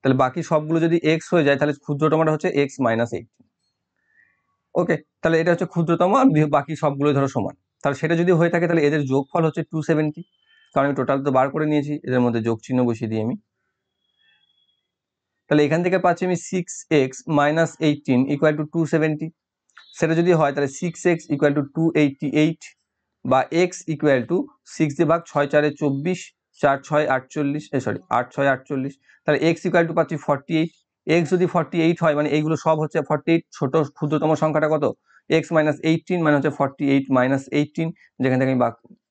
তাহলে বাকি সবগুলো যদি x হয়ে যায় তাহলে ক্ষুদ্রতমটা হচ্ছে x - 18। ওকে, তাহলে এটা হচ্ছে ক্ষুদ্রতম, আর বাকি সবগুলো ধরো সমান। তাহলে সেটা যদি হয়ে থাকে তাহলে এদের যোগফল হচ্ছে 270, কারণ আমি টোটাল তো বার করে নিয়েছি, এদের মধ্যে যোগ চিহ্ন বসিয়ে দিই আমি। তাহলে এখান থেকে পাচ্ছি আমি 6x - 18 = 270। সেটা যদি হয় তাহলে 6x = 288, বা x = 6 দিয়ে ভাগ 6 4 24, 4 6 48, 8 6 48, তাহলে x = পাচ্ছি 48। x যদি 48 হয় মানে এইগুলো সব হচ্ছে 48, ছোট ক্ষুদ্রতম সংখ্যাটা কত, x - 18 মানে হচ্ছে 48 - 18, যেখান থেকে আমি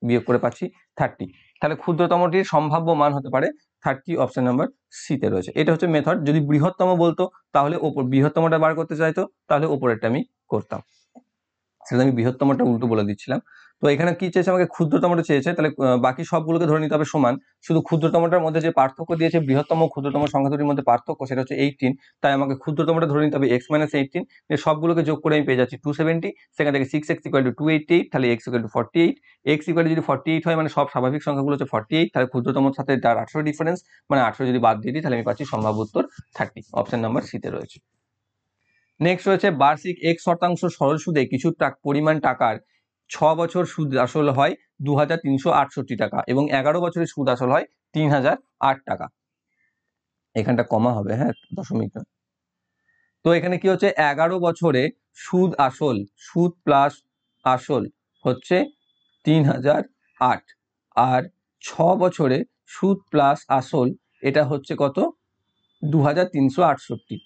বিয়োগ করে পাচ্ছি 30। তাহলে ক্ষুদ্রতমটির সম্ভাব্য মান হতে পারে 30 অপশন নাম্বার সিতে রয়েছে। এটা হচ্ছে মেথড। যদি বৃহত্তম বলতো তাহলে ওপর বৃহত্তমটা বার করতে চাইতো তাহলে ওপরেরটা আমি করতাম, সেটা আমি বৃহত্তমটা উল্টো বলে দিচ্ছিলাম। তো এখানে কি চেয়েছে, আমাকে ক্ষুদ্রতমটা চেয়েছে, তাহলে বাকি সবগুলোকে ধরে নিতে হবে সমান, শুধু ক্ষুদ্রতমটার মধ্যে যে পার্থক্য দিয়েছে বৃহত্তম ও ক্ষুদ্রতম সংখ্যা দুটির মধ্যে পার্থক্য সেটা হচ্ছে 18, তাই আমাকে ক্ষুদ্রতমটা ধরে নিতে হবে x - 18, সবগুলোকে যোগ করে আমি পেয়ে যাচ্ছি 270, সেখান থেকে 6x = 288, তাহলে x = 48, x = যদি 48 হয় মানে সব স্বাভাবিক সংখ্যাগুলো হচ্ছে 48, তাহলে ক্ষুদ্রতমর সাথে তার 18 ডিফারেন্স, মানে 18 যদি বাদ দিয়ে দিই তাহলে আমি পাচ্ছি সম্ভাব্য উত্তর 30, অপশন নাম্বার সিতে রয়েছে। নেক্সট রয়েছে বার্ষিক 1% সরল সুদে কিছু পরিমাণ টাকার 6 বছর সুদ আসল হয় 2368 টাকা এবং 11 বছরের সুদ আসল হয় 3008 টাকা। এখানটা কমা হবে, হ্যাঁ, দশমিক নয়। তো এখানে কি হচ্ছে, 11 বছরে সুদ প্লাস আসল হচ্ছে 3008, আর 6 বছরে সুদ প্লাস আসল এটা হচ্ছে কত, 2368।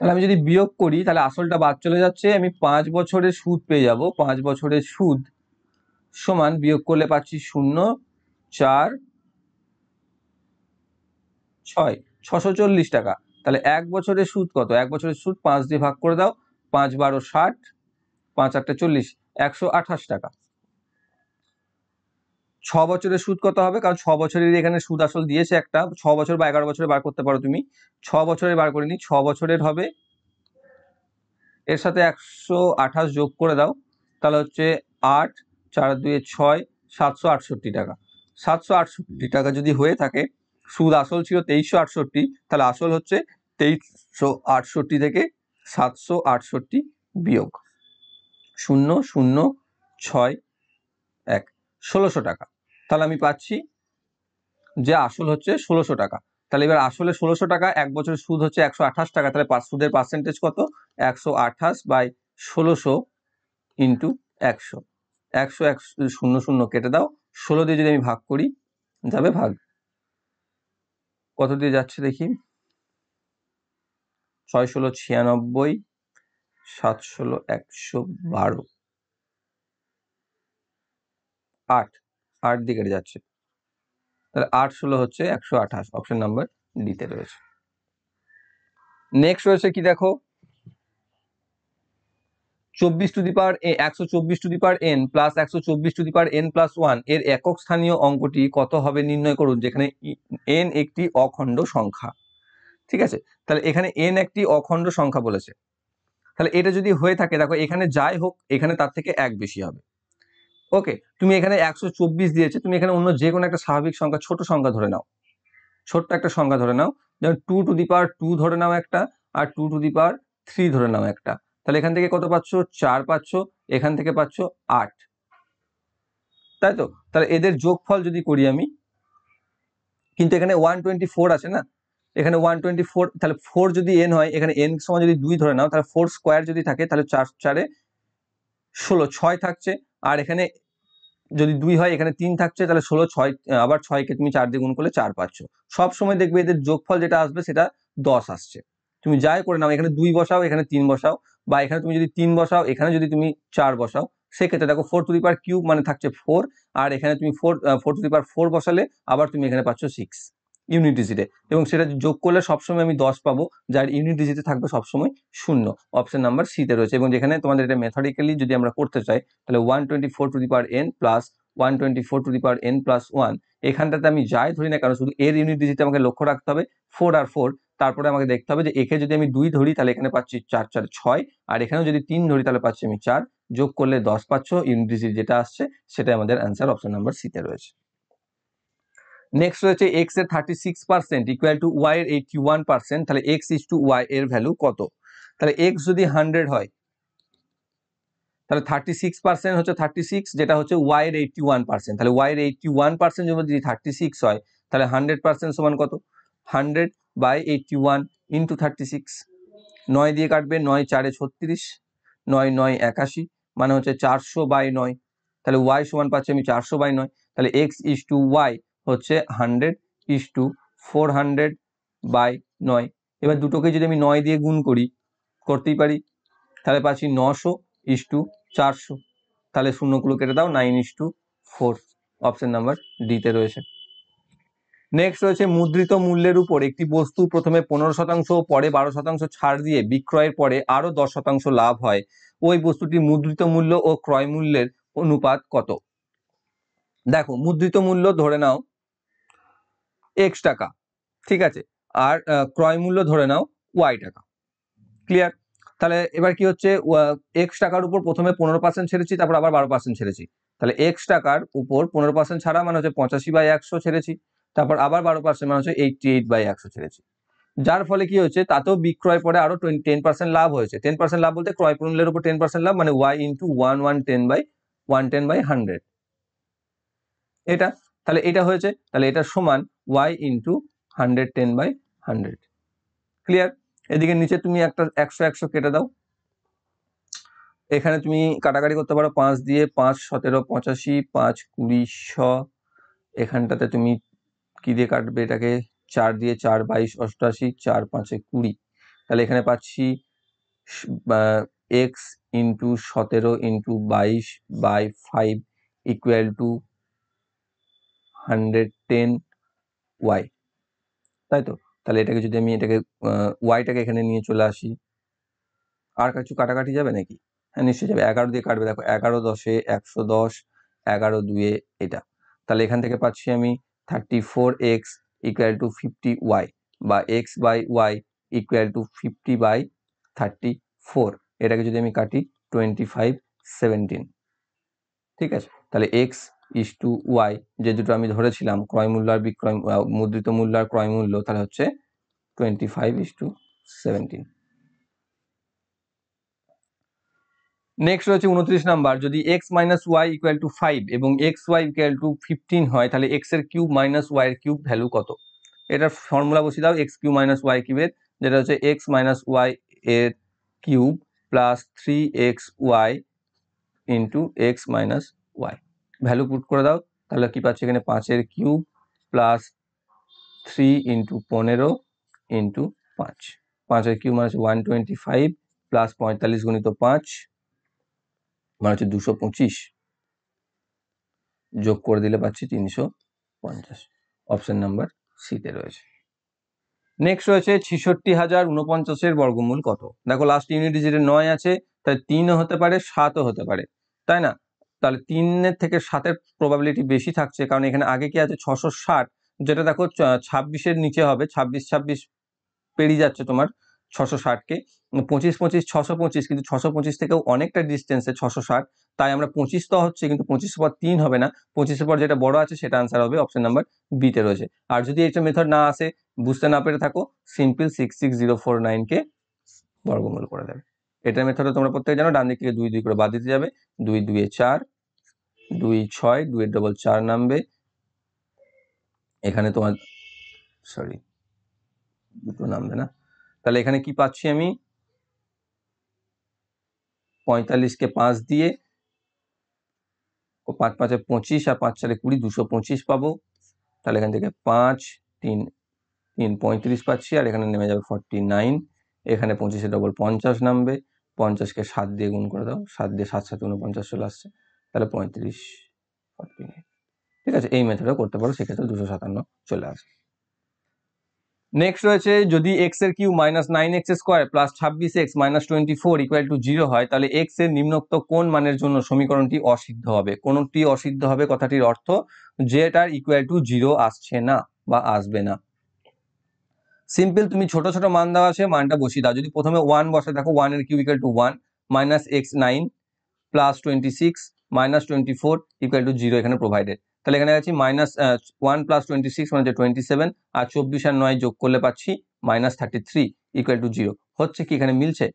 তাহলে আমি যদি বিয়োগ করি তাহলে আসলটা বাদ চলে যাচ্ছে, আমি 5 বছরের সুদ পেয়ে যাব। 5 বছরের সুদ সমান বিয়োগ করলে পাচ্ছি 0, 4, 6, 640 টাকা। তাহলে 1 বছরের সুদ কত, 1 বছরের সুদ 5 দিয়ে ভাগ করে দাও, 5 × 12 = 60, 5 × 8 = 40, 128 টাকা। 6 বছরের সুদ কত হবে, কারণ 6 বছরের এখানে সুদ আসল দিয়েছে একটা, 6 বছর বা 11 বছরে বার করতে পারো তুমি, 6 বছরের বার করে নি, 6 বছরের হবে, এর সাথে 128 যোগ করে দাও, তাহলে হচ্ছে 8, 4 × 2 = 6, 768 টাকা। 768 টাকা যদি হয়ে থাকে, সুদ আসল ছিল 2368, তাহলে আসল হচ্ছে 2368 থেকে 768 বিয়োগ 0, 0, 6, 1, 1600 টাকা। তাহলে আমি পাচ্ছি যে আসল হচ্ছে 1600 টাকা। তাহলে এবার আসলে 1600 টাকা, 1 বছরের সুদ হচ্ছে 128 টাকা, তাহলে সুদের পার্সেন্টেজ কত, 128/1600 ইন্টু 100, 100 0 0 কেটে দাও, 16 দিয়ে যদি আমি ভাগ করি যাবে ভাগ, কত দিয়ে যাচ্ছে দেখি, 6 × 16 = 96, 7 × 16 = 112, 8 দিয়ে কেটে যাচ্ছে, তাহলে 8 × 16 হচ্ছে 128, অপশন নাম্বার ডিতে রয়েছে। নেক্সট রয়েছে কি দেখো, 124n প্লাস 124n+1 এর একক স্থানীয় অঙ্কটি কত হবে নির্ণয় করুন, যেখানে n একটি অখণ্ড সংখ্যা। ঠিক আছে, তাহলে এখানে n একটি অখণ্ড সংখ্যা বলেছে, তাহলে এটা যদি হয়ে থাকে, দেখো এখানে যাই হোক এখানে তার থেকে 1 বেশি হবে। ওকে, তুমি এখানে 124 দিয়েছে, তুমি এখানে অন্য যে কোনো একটা স্বাভাবিক সংখ্যা, ছোট সংখ্যা ধরে নাও, ছোট্ট একটা সংখ্যা ধরে নাও, যেমন 2^2 ধরে নাও একটা, আর 2^3 ধরে নাও একটা। তাহলে এখান থেকে কত পাচ্ছ, 4 পাচ্ছ, এখান থেকে পাচ্ছ 8, তাই তো। তাহলে এদের যোগফল যদি করি আমি, কিন্তু এখানে 124 আছে না, এখানে 124, তাহলে 4 যদি n হয়, এখানে n সমান যদি 2 ধরে নাও, তাহলে 4 স্কোয়ার যদি থাকে তাহলে 4 × 4 = 16, 6 থাকছে, আর এখানে যদি 2 হয়, এখানে 3 থাকছে, তাহলে 16, 6, আবার 6 কে তুমি 4 দিয়ে গুণ করলে 4 পাচ্ছ। সব সময় দেখবে এদের যোগফল যেটা আসবে সেটা 10 আসছে। তুমি যাই করে নাও, এখানে 2 বসাও, এখানে 3 বসাও, বা এখানে তুমি যদি 3 বসাও, এখানে যদি তুমি 4 বসাও, সেক্ষেত্রে দেখো 4^3 মানে থাকছে 4, আর এখানে তুমি 4^4 বসালে আবার তুমি এখানে পাচ্ছ 6 ইউনিট ডিজিটে, এবং সেটা যোগ করলে সবসময় আমি 10 পাবো, যার ইউনিট ডিজিটে থাকবে সবসময় 0, অপশন নাম্বার সিতে রয়েছে। এবং যেখানে তোমাদের এটা মেথডিক্যালি যদি আমরা করতে চাই, তাহলে 124n প্লাস 124n+1, এখানটাতে আমি যাই ধরি না কেন, শুধু এর ইউনিট ডিজিটে আমাকে লক্ষ্য রাখতে হবে 4 আর 4, তারপরে আমাকে দেখতে হবে যে একে যদি আমি 2 ধরি তাহলে এখানে পাচ্ছি 4 × 4 = 6, আর এখানেও যদি 3 ধরি তাহলে পাচ্ছি আমি 4, যোগ করলে 10 পাচ্ছ, ইউনিট ডিজিট যেটা আসছে সেটাই আমাদের অ্যান্সার, অপশন নাম্বার সিতে রয়েছে। নেক্সট রয়েছে x এর 36% = y এর 81%, তাহলে x = y এর ভ্যালু কত। তাহলে x যদি 100 হয়, তাহলে 36% হচ্ছে 36, যেটা হচ্ছে y এর 81%, তাহলে y এর 81% যদি 36 হয়, তাহলে 100% সমান কত, 100/81 × 36, 9 দিয়ে কাটবে, 9 × 4 = 36, 9 × 9 = 81, মানে হচ্ছে 400/9, তাহলে y সমান পাচ্ছি আমি 400/9, তাহলে x = y হচ্ছে 100/400/9। এবার দুটোকে যদি আমি 9 দিয়ে গুণ করি, করতেই পারি, তাহলে পাচ্ছি 900/400, তাহলে শূন্যগুলো কেটে দাও, 9:4, অপশন নাম্বার ডিতে রয়েছে। নেক্সট রয়েছে মুদ্রিত মূল্যের উপর একটি বস্তু প্রথমে 15% পরে 12% ছাড় দিয়ে বিক্রয়ের পরে আরো 10% লাভ হয়, ওই বস্তুটির মুদ্রিত মূল্য ও ক্রয় মূল্যের অনুপাত কত? দেখো মুদ্রিত মূল্য ধরে নাও x টাকা, ঠিক আছে, আর ক্রয় মূল্য ধরে নাও y টাকা। ক্লিয়ার? তাহলে এবার কি হচ্ছে, x টাকার উপর প্রথমে 15% ছেড়েছি, তারপর আবার 12% ছেড়েছি। তাহলে x টাকার উপর 15% ছাড়া মানে হচ্ছে 85/100 ছেড়েছি, তারপর আবার 12% মানে হচ্ছে 88/100 ছেড়েছি। যার ফলে কি হচ্ছে, তাতেও বিক্রয় পরে আরো 10% লাভ হয়েছে। 10% লাভ বলতে ক্রয় মূল্যের উপর 10% লাভ, মানে y ইন্টু 110/100 এটা। তাহলে এটা হয়েছে, তাহলে এটা সমান y ইন্টু 110/100। ক্লিয়ার? এদিকে নিচে তুমি একটা 100 কেটে দাও, এখানে তুমি কাটাকাটি করতে পারো 5 দিয়ে, 5 17 85, 5 20 100। এখানটাতে তুমি কি দিয়ে কাটবে এটাকে, 4 দিয়ে, 4 22 88, 4 5 20। তাহলে এখানে পাচ্ছি x into 17 into 22/5 equal to 110y, তাই তো? তাহলে এটাকে যদি আমি এটাকে ওয়াইটাকে এখানে নিয়ে চলে আসি, আর কিছু কাটাকাটি যাবে নাকি? হ্যাঁ নিশ্চয়ই যাবে, 11 দিয়ে কাটবে, দেখো 11 10 110, 11 2 এটা। তাহলে এখান থেকে পাচ্ছি আমি 34x ইকুয়াল টু 50y, বা x by y equal to 50/34। এটাকে যদি আমি কাটি 25/17, ঠিক আছে? তাহলে x ইস টু y, যে দুটো আমি ধরেছিলাম ক্রয় মূল্য আর বিক্রয় মুদ্রিত মূল্য আর ক্রয় মূল্য, তাহলে হচ্ছে 25/17। নেক্সট রয়েছে 29 নাম্বার, যদি x minus Y equal to 5 এবং এক্স ওয়াই ইকুয়াল টু 15 হয়, তাহলে x এর কিউব মাইনাস ওয়াই এর কিউব ভ্যালু কত? এটার ফর্মুলা বসিয়ে দাও, এক্স কিউব মাইনাস ওয়াই কিউবের, যেটা হচ্ছে এক্স মাইনাস ওয়াই এর cube plus 3xy into X minus Y. Value put করে দাও, তাহলে কি পাচ্ছি এখানে 5 এর কিউব প্লাস 3 ইন্টু 15 ইন্টু 5। 5 এর কিউব মানে হচ্ছে 125 প্লাস 45 গুণিত 5 মানে হচ্ছে 225, যোগ করে দিলে পাচ্ছি 350। অপশন নাম্বার সিতে রয়েছে। নেক্সট রয়েছে 66,049 বর্গমূল কত? দেখো লাস্ট ইউনিট ডিজিটে 9 আছে, তাই 3ও হতে পারে 7ও হতে পারে, তাই না? তাহলে 3-এর থেকে 7-এর প্রবাবিলিটি বেশি থাকছে, কারণ এখানে আগে কি আছে 660, যেটা দেখো 26-এর নিচে হবে, 26 পেরিয়ে যাচ্ছে তোমার 660-কে। 25 25 625, কিন্তু 625 থেকেও অনেকটা ডিস্টেন্সে 660, তাই আমরা 25 তো হচ্ছে, কিন্তু 25-এর পর 3 হবে না, 25-এর পর যেটা বড় আছে সেটা আনসার হবে, অপশন নাম্বার বিতে রয়েছে। আর যদি এটা মেথড না আসে, বুঝতে না পেরে থাকো, সিম্পল 66049-কে বর্গমূল করে দেবে। এটার মেথডে তোমরা প্রত্যেকে জানো, ডান দিক থেকে 2 2 করে বাদ দিতে যাবে, 2 2 4, 2 6, 2 এর ডবল 4 নামবে, এখানে তোমার সরি দুটো নামবে না। তাহলে এখানে কি পাচ্ছি আমি, 45-কে 5 দিয়ে, 5 5 25 আর 5 4 20, 225 পাবো। তাহলে এখান থেকে 5 3 3 35 পাচ্ছি, আর এখানে নেমে যাবে 49, এখানে 25-এর ডবল 50 নামবে, 50-কে 7 দিয়ে গুণ করে দাও, 7 দিয়ে 7 7 49 চলে আসছে, তাহলে 35 49। ঠিক আছে, এই মেথডে করতে পারো, সেক্ষেত্রে 257 চলে আসে। নেক্সট রয়েছে, যদি এক্স এর cube minus 9x square plus 26x minus 24 equal to 0 হয়, তাহলে এক্স এর নিম্নোক্ত কোন মানের জন্য সমীকরণটি অসিদ্ধ হবে? কোনটি অসিদ্ধ হবে কথাটির অর্থ, যেটার ইকুয়াল টু 0 আসছে না বা আসবে না। সিম্পল, তুমি ছোট ছোট মান দেওয়া আছে, মানটা বসিয়ে দাও। যদি প্রথমে 1 বসে, দেখো 1 এর cube equal to 1, minus x 9 plus 26 minus 24 equal to 0 এখানে প্রোভাইডেড। তাহলে এখানে আছে মাইনাস 1 প্লাস 26 মানে 27, আর 24 আর 9 যোগ করলে পাচ্ছি মাইনাস 33 ইকুয়াল টু 0। হচ্ছে কি এখানে মিলছে?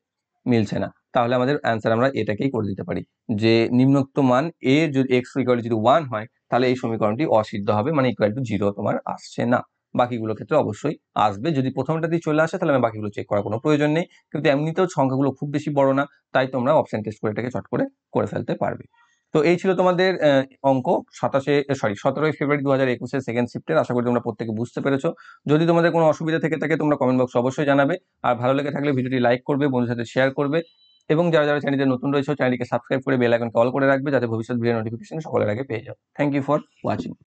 মিলছে না। তাহলে আমাদের অ্যান্সার আমরা এটাকেই করে দিতে পারি, যে নিম্নোক্ত মান এ যদি এক্স ইকুয়াল টু যদি 1 হয়, তাহলে এই সমীকরণটি অসিদ্ধ হবে, মানে ইকুয়াল টু 0 তোমার আসছে না। বাকিগুলোর ক্ষেত্রে অবশ্যই আসবে, যদি প্রথমটা দিয়ে চলে আসে তাহলে আমি বাকিগুলো চেক করার কোনো প্রয়োজন নেই, কিন্তু এমনিতেও সংখ্যাগুলো খুব বেশি বড় না, তাই তোমরা অপশন টেস্ট করে এটাকে চট করে ফেলতে পারবে। তো এই ছিল তোমাদের অঙ্ক 17 ফেব্রুয়ারি 2021 সেকেন্ড শিফটের। আশা করি তোমরা প্রত্যেকে বুঝতে পেরেছো। যদি তোমাদের কোনো অসুবিধা থেকে থাকে তোমরা কমেন্ট বক্সে অবশ্যই জানাবে, আর ভালো লেগে থাকলে ভিডিওটি লাইক করবে, বন্ধুদের সাথে শেয়ার করবে, এবং যারা যারা চ্যানেলে নতুন রয়েছে চ্যানেলটিকে সাবস্ক্রাইব করে বেল আইকনকে অল করে রাখবে যাতে ভবিষ্যৎ ভিডিও নোটিফিকেশন সকলের আগে পেয়ে যাও। Thank you for watching.